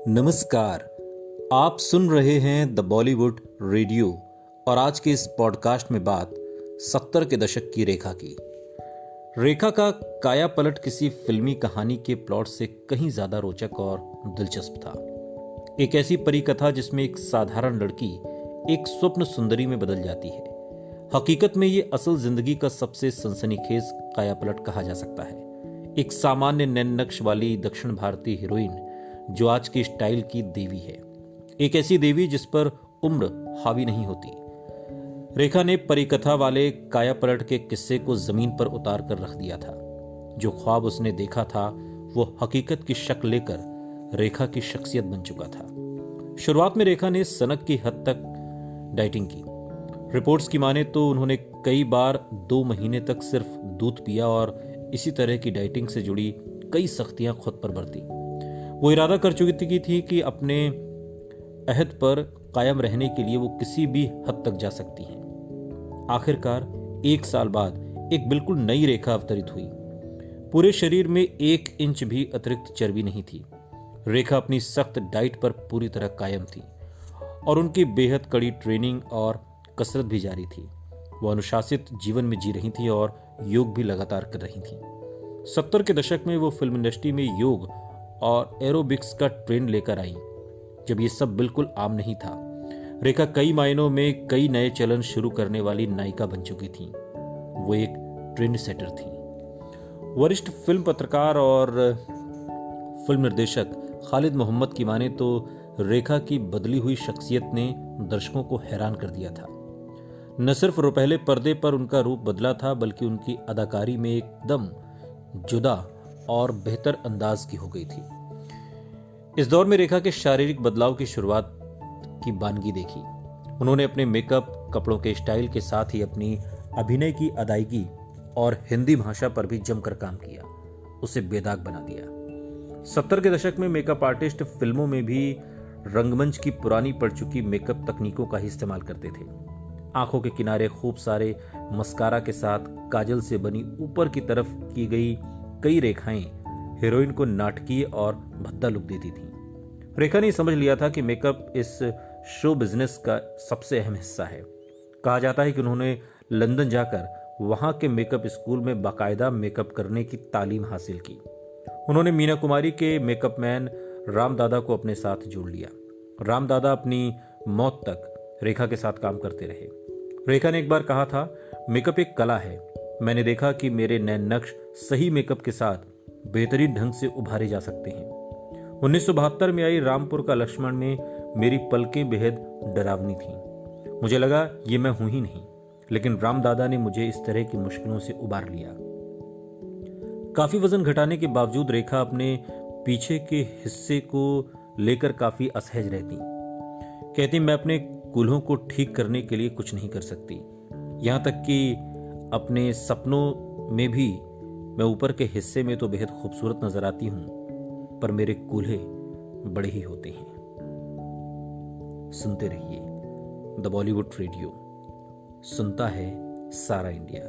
नमस्कार। आप सुन रहे हैं द बॉलीवुड रेडियो और आज के इस पॉडकास्ट में बात 70 के दशक की रेखा की। रेखा का काया पलट किसी फिल्मी कहानी के प्लॉट से कहीं ज्यादा रोचक और दिलचस्प था। एक ऐसी परिकथा जिसमें एक साधारण लड़की एक स्वप्न सुंदरी में बदल जाती है। हकीकत में ये असल जिंदगी का सबसे सनसनीखेज काया पलट कहा जा सकता है। एक सामान्य नैन नक्श वाली दक्षिण भारतीय हीरोइन जो आज की स्टाइल की देवी है, एक ऐसी देवी जिस पर उम्र हावी नहीं होती। रेखा ने परिकथा वाले काया पलट के किस्से को जमीन पर उतार कर रख दिया था। जो ख्वाब उसने देखा था वो हकीकत की शक्ल लेकर रेखा की शख्सियत बन चुका था। शुरुआत में रेखा ने सनक की हद तक डाइटिंग की। रिपोर्ट्स की माने तो उन्होंने कई बार 2 महीने तक सिर्फ दूध पिया और इसी तरह की डाइटिंग से जुड़ी कई सख्तियां खुद पर बरती। वो इरादा कर चुकी थी कि अपने अहद पर कायम रहने के लिए वो किसी भी हद तक जा सकती हैं। आखिरकार 1 साल बाद एक बिल्कुल नई रेखा अवतरित हुई। पूरे शरीर में 1 इंच भी अतिरिक्त चर्बी नहीं थी। रेखा अपनी सख्त डाइट पर पूरी तरह कायम थी और उनकी बेहद कड़ी ट्रेनिंग और कसरत भी जारी थी। वो अनुशासित जीवन में जी रही थी और योग भी लगातार कर रही थी। 70 के दशक में वो फिल्म इंडस्ट्री में योग और एरोबिक्स का ट्रेंड लेकर आई, जब ये सब बिल्कुल आम नहीं था। रेखा कई मायनों में कई नए चलन शुरू करने वाली नायिका बन चुकी थी। वो एक ट्रेंड सेटर थी। वरिष्ठ फिल्म पत्रकार और फिल्म निर्देशक खालिद मोहम्मद की माने तो रेखा की बदली हुई शख्सियत ने दर्शकों को हैरान कर दिया था। न सिर्फ पहले पर्दे पर उनका रूप बदला था, बल्कि उनकी अदाकारी में एकदम जुदा और बेहतर अंदाज की हो गई थी। इस दौर में रेखा के शारीरिक बदलाव की शुरुआत की बानगी देखी। उन्होंने अपने मेकअप, कपड़ों के स्टाइल के साथ ही अपनी अभिनय की अदायगी और हिंदी भाषा पर भी जमकर काम किया, उसे बेदाग बना दिया। 70 के दशक में मेकअप आर्टिस्ट फिल्मों में भी रंगमंच की पुरानी पड़ चुकी मेकअप तकनीकों का ही इस्तेमाल करते थे। आंखों के किनारे खूब सारे मस्कारा के साथ काजल से बनी ऊपर की तरफ की गई कई रेखाएं हीरोइन को नाटकीय और भद्दा लुक देती थी। रेखा ने समझ लिया था कि मेकअप इस शो बिजनेस का सबसे अहम हिस्सा है। कहा जाता है कि उन्होंने लंदन जाकर वहां के मेकअप स्कूल में बाकायदा मेकअप करने की तालीम हासिल की। उन्होंने मीना कुमारी के मेकअप मैन राम दादा को अपने साथ जोड़ लिया। राम दादा अपनी मौत तक रेखा के साथ काम करते रहे। रेखा ने एक बार कहा था, मेकअप एक कला है। मैंने देखा कि मेरे नैन नक्श सही मेकअप के साथ बेहतरीन ढंग से उभारे जा सकते हैं। 1972 में आई रामपुर का लक्ष्मण में मेरी पलकें बेहद डरावनी थीं। मुझे लगा ये मैं हूं ही नहीं, लेकिन राम दादा ने मुझे इस तरह की मुश्किलों से उबार लिया। काफी वजन घटाने के बावजूद रेखा अपने पीछे के हिस्से को लेकर काफी असहज रहती। कहती, मैं अपने कूल्हों को ठीक करने के लिए कुछ नहीं कर सकती। यहां तक कि अपने सपनों में भी मैं ऊपर के हिस्से में तो बेहद खूबसूरत नजर आती हूं, पर मेरे कूल्हे बड़े ही होते हैं। सुनते रहिए द बॉलीवुड रेडियो, सुनता है सारा इंडिया।